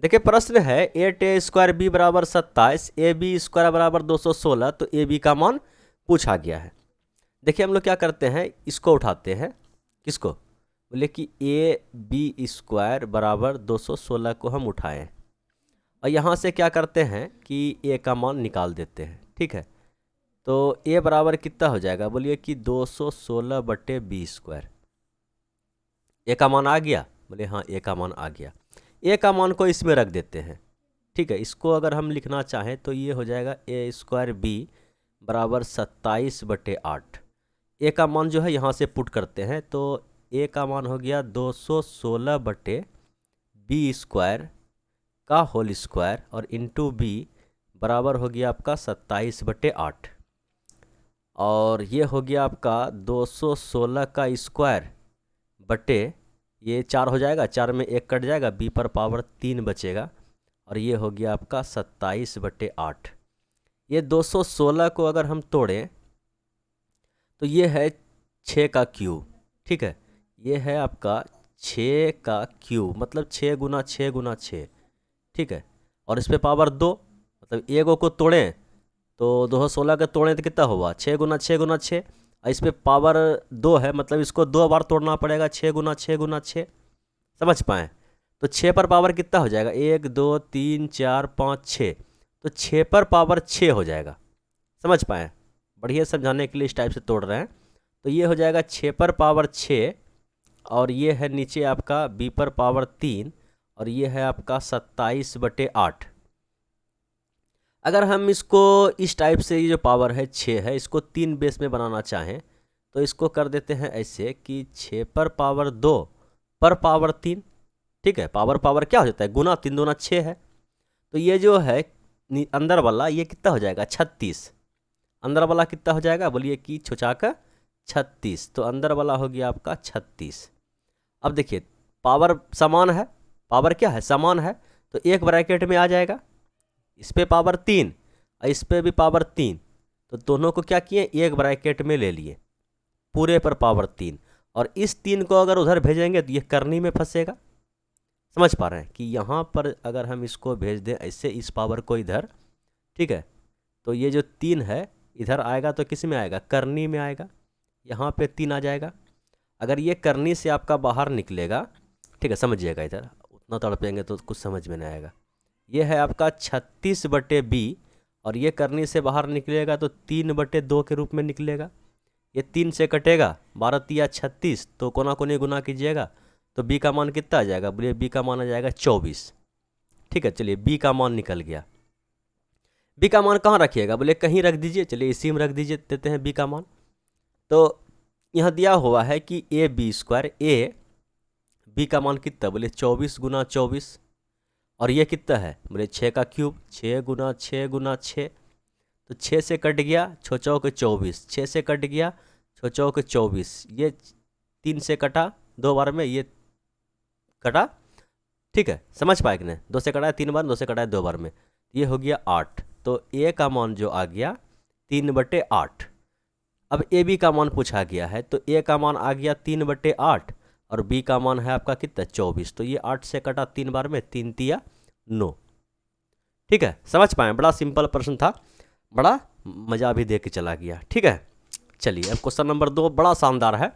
देखिए प्रश्न है 8a² b बराबर 27, ab² बराबर 216, तो ab का मान पूछा गया है। देखिए हम लोग क्या करते हैं, इसको उठाते हैं, किसको, बोले कि ab² बराबर 216 को हम उठाएं और यहाँ से क्या करते हैं कि a का मान निकाल देते हैं। ठीक है, तो a बराबर कितना हो जाएगा, बोलिए कि 216/b²। a का मान आ गया, बोले हाँ a का मान आ गया। a का मान को इसमें रख देते हैं। ठीक है, इसको अगर हम लिखना चाहें तो ये हो जाएगा a² b बराबर 27/8। a का मान जो है यहाँ से पुट करते हैं, तो a का मान हो गया 216/b² का होल स्क्वायर और इंटू b बराबर हो गया आपका 27/8, और ये हो गया आपका 216 का स्क्वायर बटे, ये 4 हो जाएगा, 4 में 1 कट जाएगा, b पर पावर 3 बचेगा, और ये हो गया आपका 27/8। ये 216 को अगर हम तोड़ें तो ये है 6 का क्यूब। ठीक है, ये है आपका 6 का क्यूब, मतलब 6 गुना 6 गुना 6। ठीक है, और इस पर पावर 2, मतलब एगो को तोड़ें तो 216 के तोड़ें तो कितना हुआ, 6 गुना 6 गुना 6, और इस पर पावर 2 है, मतलब इसको 2 बार तोड़ना पड़ेगा, 6 गुना 6 गुना 6। समझ पाएँ, तो 6 पर पावर कितना हो जाएगा, 1 2 3 4 5 6, तो 6 पर पावर 6 हो जाएगा। समझ पाएँ, बढ़िया समझाने के लिए इस टाइप से तोड़ रहे हैं। तो ये हो जाएगा 6 पर पावर 6, और ये है नीचे आपका b पर पावर 3, और ये है आपका 27/8। अगर हम इसको इस टाइप से, ये जो पावर है 6 है, इसको 3 बेस में बनाना चाहें तो इसको कर देते हैं ऐसे कि 6 पर पावर 2 पर पावर 3। ठीक है, पावर पावर क्या हो जाता है, गुना, 3 दूना 6 है, तो ये जो है अंदर वाला ये कितना हो जाएगा, 36। अंदर वाला कितना हो जाएगा, बोलिए कि छोचाका 36, तो अंदर वाला हो गया आपका 36। अब देखिए पावर समान है, पावर क्या है, समान है, तो एक ब्रैकेट में आ जाएगा, इस पे पावर 3 और इस पे भी पावर 3, तो दोनों को क्या किए, एक ब्रैकेट में ले लिए, पूरे पर पावर 3, और इस 3 को अगर उधर भेजेंगे तो ये करनी में फंसेगा। समझ पा रहे हैं कि यहाँ पर अगर हम इसको भेज दें ऐसे, इस पावर को इधर, ठीक है, तो ये जो 3 है इधर आएगा तो किस में आएगा, करनी में आएगा, यहाँ पे 3 आ जाएगा। अगर ये करनी से आपका बाहर निकलेगा, ठीक है, समझिएगा, इधर उतना तड़पेंगे तो कुछ समझ में नहीं आएगा। ये है आपका 36/b, और ये करनी से बाहर निकलेगा तो 3/2 के रूप में निकलेगा। ये 3 से कटेगा, 12 तिया 36, तो कोना कोने गुना कीजिएगा तो b का मान कितना आ जाएगा, बोलिए b का मान आ जाएगा 24। ठीक है, चलिए b का मान निकल गया। b का मान कहाँ रखिएगा, बोले कहीं रख दीजिए, चलिए इसी में रख दीजिए, देते हैं b का मान। तो यहाँ दिया हुआ है कि ab², a b का मान कितना, बोले 24 गुना 24, और ये कितना है, बोले 6 का क्यूब, 6 गुना 6 गुना 6, तो 6 से कट गया, 6 चौके 24, 6 से कट गया, 6 चौके 24, ये 3 से कटा 2 बार में, ये कटा। ठीक है, समझ पाए कि नहीं, 2 से कटा है 3 बार, 2 से कटा है 2 बार में, ये हो गया 8। तो a का मान जो आ गया 3/8। अब ए बी का मान पूछा गया है, तो a का मान आ गया 3/8, और b का मान है आपका कितना, 24, तो ये 8 से कटा 3 बार में, 3 तिया 9। ठीक है, समझ पाए, बड़ा सिंपल प्रश्न था, बड़ा मज़ा भी दे के चला गया। ठीक है, चलिए अब क्वेश्चन नंबर 2 बड़ा शानदार है।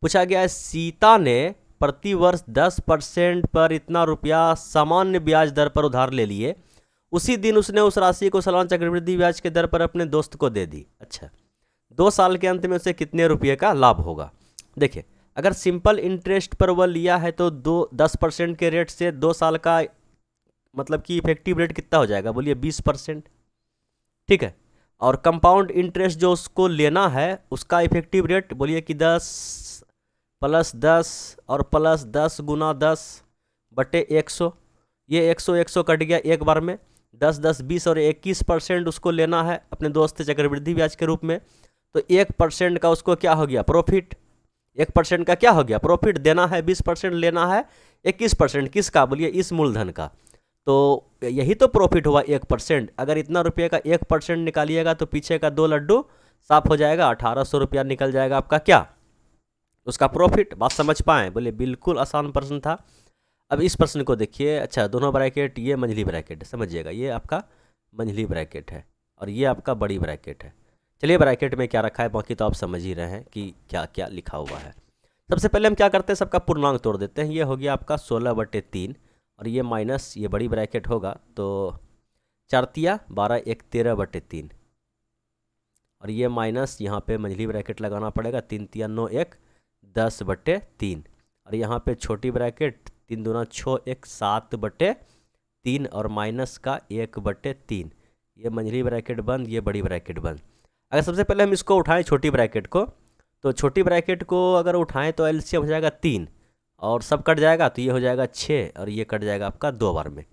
पूछा गया है, सीता ने प्रति वर्ष 10% पर इतना रुपया सामान्य ब्याज दर पर उधार ले लिए, उसी दिन उसने उस राशि को सालाना चक्रवृद्धि ब्याज के दर पर अपने दोस्त को दे दी। अच्छा, 2 साल के अंत में उसे कितने रुपये का लाभ होगा। देखिए अगर सिंपल इंटरेस्ट पर वह लिया है तो 10% के रेट से 2 साल का मतलब कि इफेक्टिव रेट कितना हो जाएगा, बोलिए 20%। ठीक है, और कंपाउंड इंटरेस्ट जो उसको लेना है उसका इफेक्टिव रेट बोलिए कि 10 + 10 और +10 गुना 10/100, ये 100 कट गया एक बार में, 10 10 20 और 21% उसको लेना है अपने दोस्त से चक्रवृद्धि ब्याज के रूप में, तो 1% का उसको क्या हो गया, प्रॉफिट। 1% का क्या हो गया, प्रॉफिट। देना है 20%, लेना है 21%, किसका, बोलिए इस मूलधन का, तो यही तो प्रॉफिट हुआ 1%। अगर इतना रुपये का 1% निकालिएगा तो पीछे का 2 लड्डू साफ हो जाएगा, 1800 रुपया निकल जाएगा आपका क्या, उसका प्रॉफिट। बात समझ पाएँ, बोले बिल्कुल आसान प्रश्न था। अब इस प्रश्न को देखिए। अच्छा, दोनों ब्रैकेट, ये मंझली ब्रैकेट है, समझिएगा, ये आपका मंझली ब्रैकेट है और ये आपका बड़ी ब्रैकेट है। चलिए ब्रैकेट में क्या रखा है बाकी तो आप समझ ही रहे हैं कि क्या क्या लिखा हुआ है। सबसे पहले हम क्या करते हैं, सबका पूर्णांक तोड़ देते हैं। ये हो गया आपका 16/3 और ये माइनस ये बड़ी ब्रैकेट होगा तो 4 तिया 12, 1 13/3 और ये माइनस यहाँ पे मंझली ब्रैकेट लगाना पड़ेगा, 3 तिया 9, 1 10/3 और यहाँ पे छोटी ब्रैकेट 3 दूना 6, 1 7/3 और माइनस का 1/3। ये मंझली ब्रैकेट बंद, ये बड़ी ब्रैकेट बंद। अगर सबसे पहले हम इसको उठाएं छोटी ब्रैकेट को, तो छोटी ब्रैकेट को अगर उठाएं तो एलसीएम हो जाएगा 3 और सब कट जाएगा तो ये हो जाएगा 6 और ये कट जाएगा आपका 2 बार में।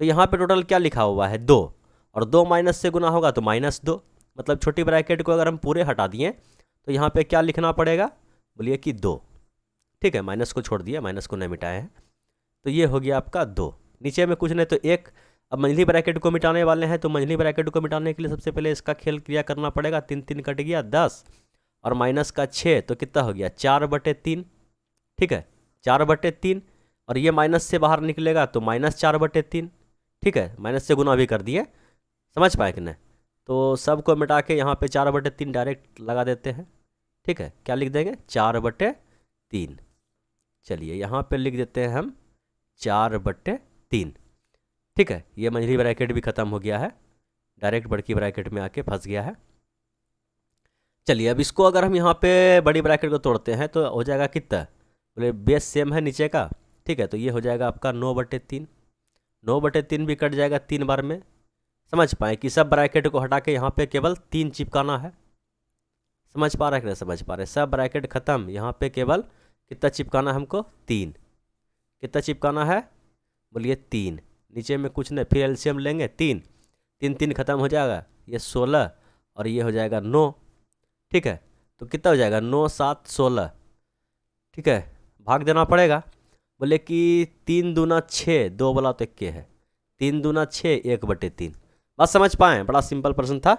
तो यहाँ पे टोटल क्या लिखा हुआ है 2 और 2 माइनस से गुना होगा तो -2, मतलब छोटी ब्रैकेट को अगर हम पूरे हटा दिए तो यहाँ पे क्या लिखना पड़ेगा, बोलिए कि 2। ठीक है, माइनस को छोड़ दिया, माइनस को नहीं मिटाए हैं, तो ये हो गया आपका 2। नीचे में कुछ नहीं तो 1। अब मंझली ब्रैकेट को मिटाने वाले हैं तो मंझली ब्रैकेट को मिटाने के लिए सबसे पहले इसका खेल क्रिया करना पड़ेगा। 3 3 कट गया 10 और माइनस का 6 तो कितना हो गया 4/3। ठीक है, 4/3 और ये माइनस से बाहर निकलेगा तो -4/3। ठीक है, माइनस से गुना भी कर दिए, समझ पाए कि नहीं। तो सबको मिटा के यहाँ पे 4/3 डायरेक्ट लगा देते हैं। ठीक है, क्या लिख देंगे 4/3। चलिए यहाँ पे लिख देते हैं हम 4/3। ठीक है, ये मंझली ब्रैकेट भी ख़त्म हो गया है, डायरेक्ट बड़की ब्रैकेट में आके फंस गया है। चलिए अब इसको अगर हम यहाँ पे बड़ी ब्रैकेट को तोड़ते हैं तो हो जाएगा कितना, बोले बेस सेम है नीचे का। ठीक है, तो ये हो जाएगा आपका 9/3। 9/3 भी कट जाएगा 3 बार में। समझ पाए कि सब ब्रैकेट को हटा के यहाँ पे केवल 3 चिपकाना है। समझ पा रहे कि नहीं समझ पा रहे, सब ब्रैकेट ख़त्म, यहाँ पे केवल कितना चिपकाना है हमको 3। कितना चिपकाना है, बोलिए 3। नीचे में कुछ नहीं, फिर एलसीएम लेंगे 3 3 3 खत्म हो जाएगा, ये 16 और ये हो जाएगा 9। ठीक है, तो कितना हो जाएगा 9 7 16। ठीक है, भाग देना पड़ेगा, बोले कि 3 दूना 6, 2 बोला तो 1 है, 3 दूना 6 1/3। बात समझ पाएँ, बड़ा सिंपल प्रश्न था।